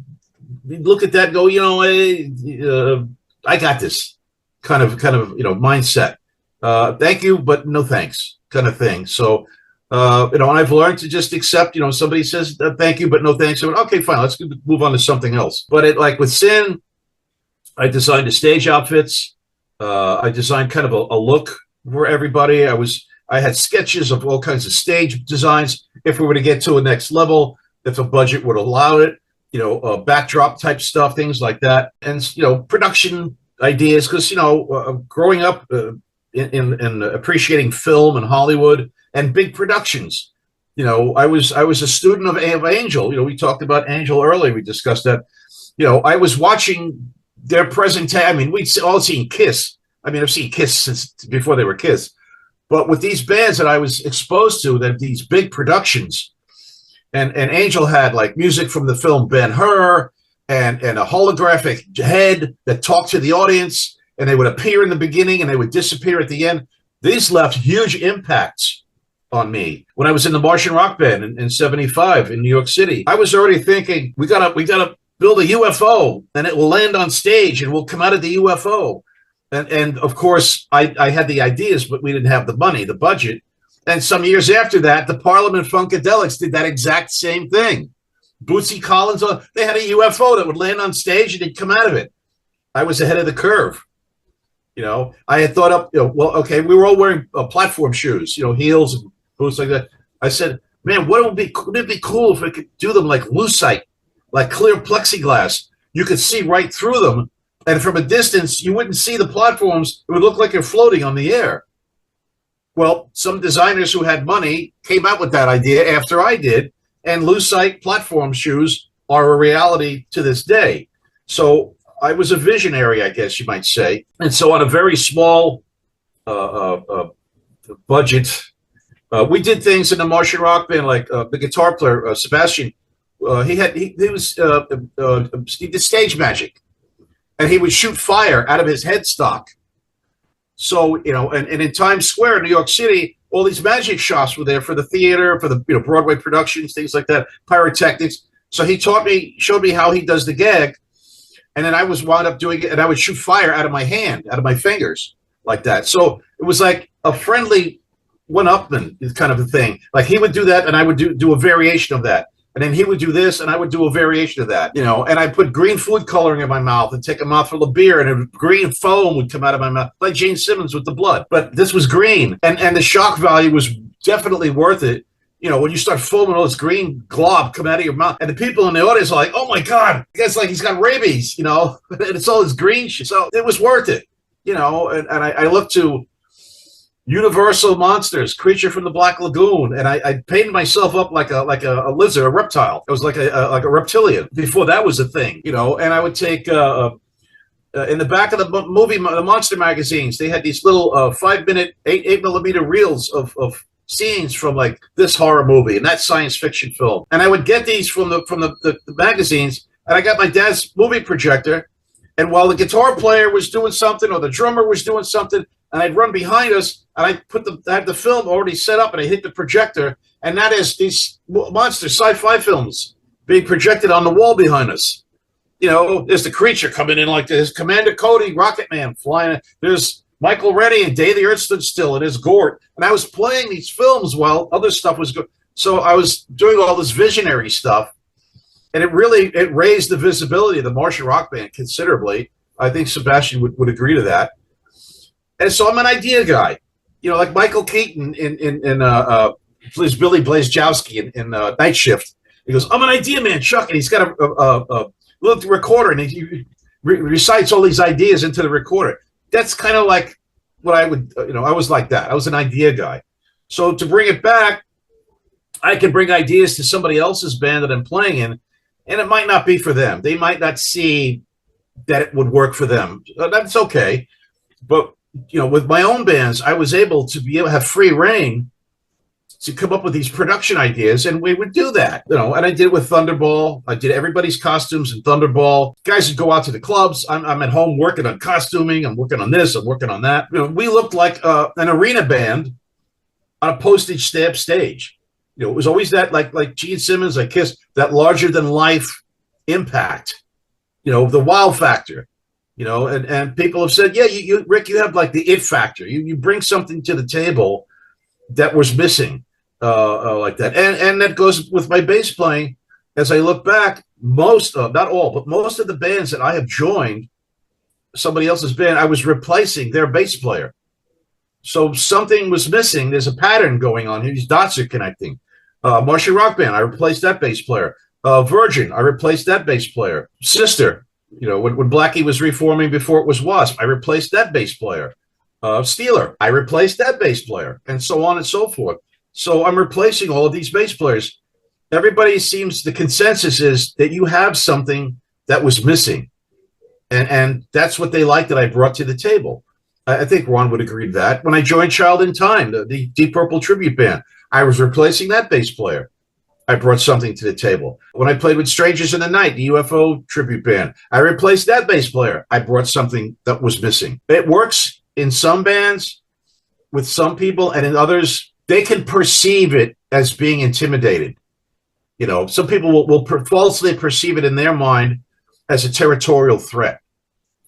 look at that and go, hey, I got this kind of mindset. Thank you, but no thanks kind of thing. So, and I've learned to just accept, somebody says thank you, but no thanks. So, okay, fine, let's move on to something else. But like with Sin, I designed the stage outfits. I designed kind of a look for everybody. I had sketches of all kinds of stage designs. If we were to get to a next level, if a budget would allow it, backdrop type stuff, things like that. And, production ideas, because, growing up in appreciating film and Hollywood and big productions, I was a student of Angel. We talked about Angel earlier. We discussed that. I was watching their presentation. I mean, we'd all seen Kiss. I mean, I've seen Kiss since before they were Kiss. But with these bands that I was exposed to, that these big productions, and Angel had like music from the film Ben-Hur and a holographic head that talked to the audience, and they would appear in the beginning and they would disappear at the end. These left huge impacts on me. When I was in the Martian Rock Band in 75 in New York City, I was already thinking, we gotta build a UFO and it will land on stage and we'll come out of the UFO. And of course, I had the ideas, but we didn't have the money, the budget. And some years after that, the Parliament Funkadelics did that exact same thing. Bootsy Collins, they had a UFO that would land on stage and they'd come out of it. I was ahead of the curve. I had thought up, well, okay, we were all wearing platform shoes, heels and boots like that. I said, man, wouldn't it be cool if we could do them like lucite, like clear plexiglass? You could see right through them, And from a distance, you wouldn't see the platforms. It would look like you're floating on the air. Well, some designers who had money came out with that idea after I did, and loose sight platform shoes are a reality to this day. So I was a visionary, I guess you might say. And so on a very small budget, we did things in the Martian rock band, like the guitar player, Sebastian. He did stage magic, and he would shoot fire out of his headstock. So, and in Times Square in New York City, all these magic shops were there for the theater, for the Broadway productions, things like that, pyrotechnics. So he showed me how he does the gag, and then I was wound up doing it, and I would shoot fire out of my hand, out of my fingers, like that. So it was like a friendly one-upman kind of a thing. Like he would do that, and I would do a variation of that. And then he would do this, and I would do a variation of that, and I put green food coloring in my mouth and take a mouthful of beer, and a green foam would come out of my mouth, like Gene Simmons with the blood. But this was green, and the shock value was definitely worth it. When you start foaming all this green glob come out of your mouth, and the people in the audience are like, "Oh my God, the guy's like he's got rabies," and it's all this green shit. So it was worth it, and I look to Universal Monsters, Creature from the Black Lagoon, and I painted myself up like a lizard, a reptile. It was like a reptilian before that was a thing, And I would take in the back of the movie, the monster magazines, they had these little 5-minute 8mm reels of scenes from like this horror movie and that science fiction film, and I would get these from the magazines, and I got my dad's movie projector, and while the guitar player was doing something or the drummer was doing something, and I'd run behind us, and I had the film already set up, and I hit the projector, and that is these monster sci-fi films being projected on the wall behind us. There's the creature coming in like this, Commander Cody, Rocket Man flying. There's Michael Rennie and Day the Earth Stood Still, and there's Gort. And I was playing these films while other stuff was going. So I was doing all this visionary stuff, and it raised the visibility of the Martian Rock Band considerably. I think Sebastian would agree to that. And so I'm an idea guy, like Michael Keaton plays Billy Blazejowski in Night Shift. He goes, "I'm an idea man, Chuck," and he's got a little recorder, and he recites all these ideas into the recorder. That's kind of like what I would, I was like that. I was an idea guy. So to bring it back, I can bring ideas to somebody else's band that I'm playing in, and it might not be for them. They might not see that it would work for them. That's okay. But with my own bands, I was able to have free reign to come up with these production ideas, and we would do that, and I did it with Thunderball. I did everybody's costumes in Thunderball. Guys would go out to the clubs. I'm at home working on costuming. I'm working on this. I'm working on that. We looked like an arena band on a postage stamp stage. It was always that like Gene Simmons, like Kiss, that larger than life impact, the wow factor. And people have said, yeah, you Rick, you have like the it factor. You bring something to the table that was missing, like that. And that goes with my bass playing. As I look back, most of, not all, but most of the bands that I have joined, somebody else's band, I was replacing their bass player. So something was missing. There's a pattern going on here. These dots are connecting. Martian Rock Band, I replaced that bass player. Virgin, I replaced that bass player. Sister, when Blackie was reforming before it was W.A.S.P, I replaced that bass player. Steeler, I replaced that bass player, and so on and so forth. So I'm replacing all of these bass players. Everybody seems, the consensus is that you have something that was missing. And that's what they like that I brought to the table. I think Ron would agree to that. When I joined Child in Time, the Deep Purple tribute band, I was replacing that bass player. I brought something to the table. When I played with Strangers in the Night, the UFO tribute band, I replaced that bass player. I brought something that was missing. It works in some bands with some people, and in others, they can perceive it as being intimidated. Some people will falsely perceive it in their mind as a territorial threat.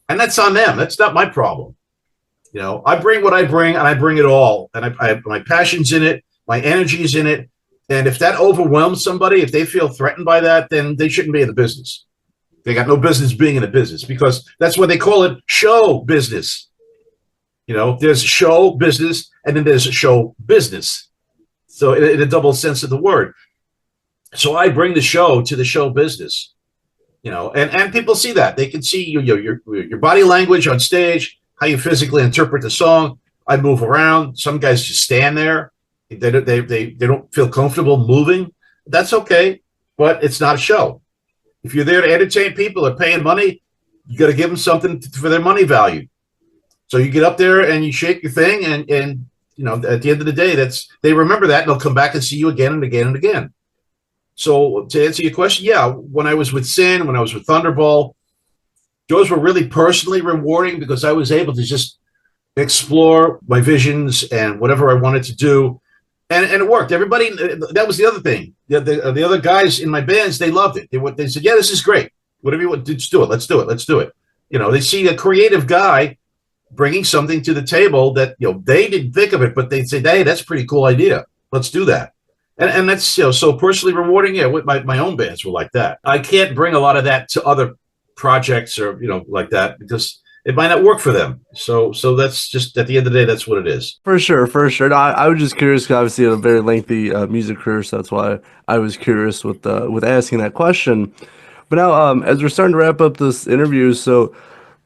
And that's on them. That's not my problem. I bring what I bring, and I bring it all. And my passion's in it, my energy's in it. And if that overwhelms somebody, if they feel threatened by that, then they shouldn't be in the business. They got no business being in a business, because that's what they call it, show business. There's show business, and then there's show business. So in a double sense of the word. So I bring the show to the show business. and people see that. They can see your body language on stage, how you physically interpret the song. I move around. Some guys just stand there. They don't feel comfortable moving. That's okay, but it's not a show. If you're there to entertain people, they're paying money. You got to give them something for their money value. So you get up there and you shake your thing, and at the end of the day, they remember that, and they'll come back and see you again and again and again. So to answer your question, yeah, when I was with Sin, when I was with Thunderball, those were really personally rewarding because I was able to just explore my visions and whatever I wanted to do. And it worked. Everybody, that was the other thing. The other guys in my bands, they loved it. They said, yeah, this is great. Whatever you want, just do it. Let's do it. Let's do it. They see a creative guy bringing something to the table that, they didn't think of it, but they'd say, hey, that's a pretty cool idea. Let's do that. And that's, so personally rewarding. Yeah, with my own bands were like that. I can't bring a lot of that to other projects or, like that because it might not work for them. So that's just, at the end of the day, that's what it is. For sure. No, I was just curious because obviously you had a very lengthy music career, so that's why I was curious with asking that question. But now, as we're starting to wrap up this interview, so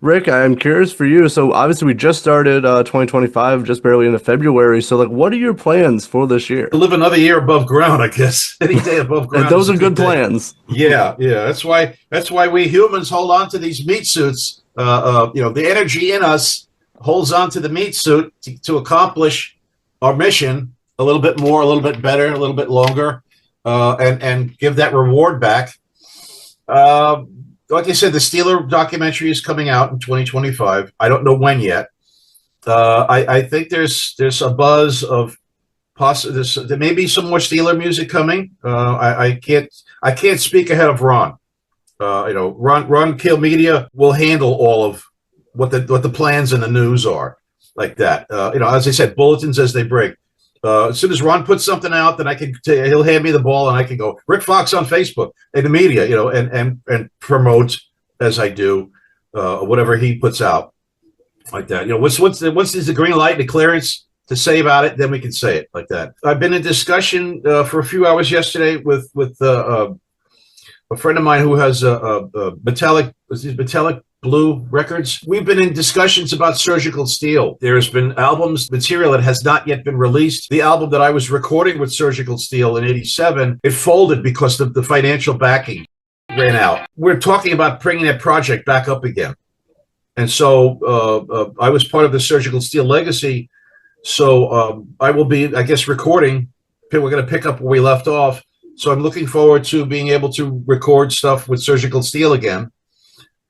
Rik, I'm curious for you. So obviously we just started 2025, just barely into February. So what are your plans for this year? To live another year above ground, I guess. Any day above ground. And those are good plans. Yeah. That's why we humans hold on to these meat suits. The energy in us holds on to the meat suit to accomplish our mission a little bit more, a little bit better, a little bit longer, and give that reward back. Like I said, the Steeler documentary is coming out in 2025. I don't know when yet. I think there's a buzz of there may be some more Steeler music coming. I can't speak ahead of Ron. Ron Keel Media will handle all of what the plans and the news are like that. As I said, bulletins as they break. As soon as Ron puts something out, then he'll hand me the ball and I can go Rik Fox on Facebook and the media, and promote as I do whatever he puts out like that. Once there's the green light, the clearance to say about it, then we can say it like that. I've been in discussion for a few hours yesterday with a friend of mine who has a metallic Blue Records. We've been in discussions about Surgical Steel. There's been material that has not yet been released. The album that I was recording with Surgical Steel in '87, it folded because the financial backing ran out. We're talking about bringing that project back up again. And so I was part of the Surgical Steel legacy. So I will be, I guess, recording. We're going to pick up where we left off. So I'm looking forward to being able to record stuff with Surgical Steel again.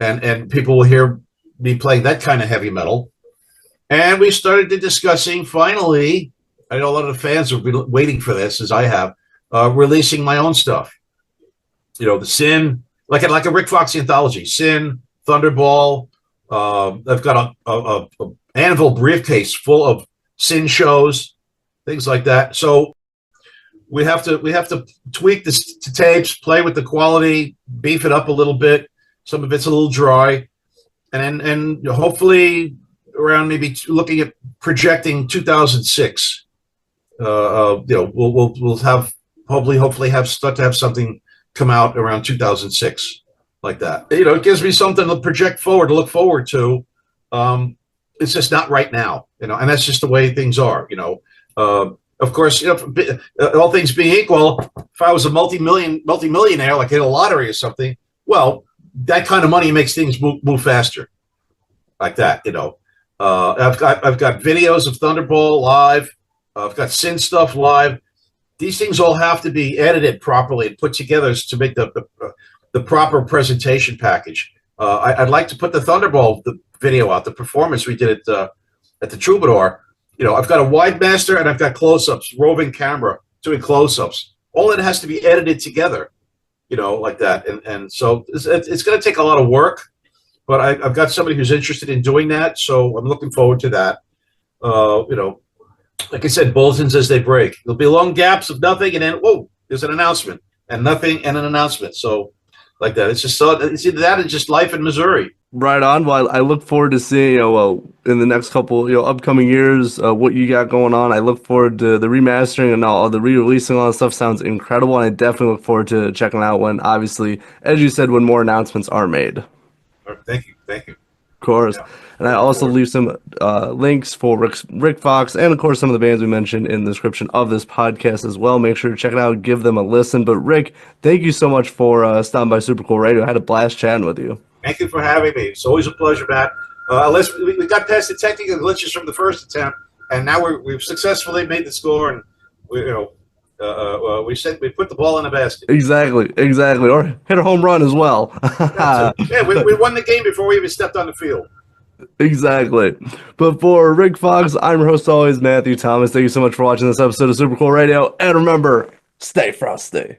And people will hear me playing that kind of heavy metal. And we started discussing, finally, I know a lot of the fans have been waiting for this, as I have, releasing my own stuff. The Sin, like a Rik Fox anthology, Sin, Thunderball. I've got a Anvil briefcase full of Sin shows, things like that. So we have to tweak the tapes, play with the quality, beef it up a little bit. Some of it's a little dry, and hopefully around maybe looking at projecting 2006. We'll have hopefully start to have something come out around 2006 like that. It gives me something to project forward, to look forward to. It's just not right now, and that's just the way things are. Of course, all things being equal, if I was a multimillionaire, like in a lottery or something, well, that kind of money makes things move faster, like that. I've got videos of Thunderball live. I've got Sin stuff live. These things all have to be edited properly and put together to make the proper presentation package. I'd like to put the Thunderball video out, the performance we did at the Troubadour. I've got a wide master and I've got close-ups, roving camera doing close-ups. All it has to be edited together. Like that. And so it's going to take a lot of work, but I've got somebody who's interested in doing that. So I'm looking forward to that. Like I said, bulletins as they break. There'll be long gaps of nothing. And then, whoa, there's an announcement and nothing and an announcement. So like that. It's either that or just life in Missouri. Right on. Well, I look forward to seeing, in the next couple, upcoming years, what you got going on. I look forward to the remastering and all the re-releasing. All that stuff sounds incredible, and I definitely look forward to checking it out when, obviously, as you said, when more announcements are made. Thank you, thank you. Of course. Yeah, And I looking also forward. leave some links for Rik Fox and, of course, some of the bands we mentioned in the description of this podcast as well. Make sure to check it out, give them a listen. But, Rick, thank you so much for stopping by Super Cool Radio. I had a blast chatting with you. Thank you for having me. It's always a pleasure, Matt. We got past the technical glitches from the first attempt, and now we've successfully made the score, and we said we put the ball in the basket. Exactly. Or hit a home run as well. Yeah, we won the game before we even stepped on the field. Exactly. But for Rik Fox, I'm your host always, Matthew Thomas. Thank you so much for watching this episode of Super Cool Radio. And remember, stay frosty.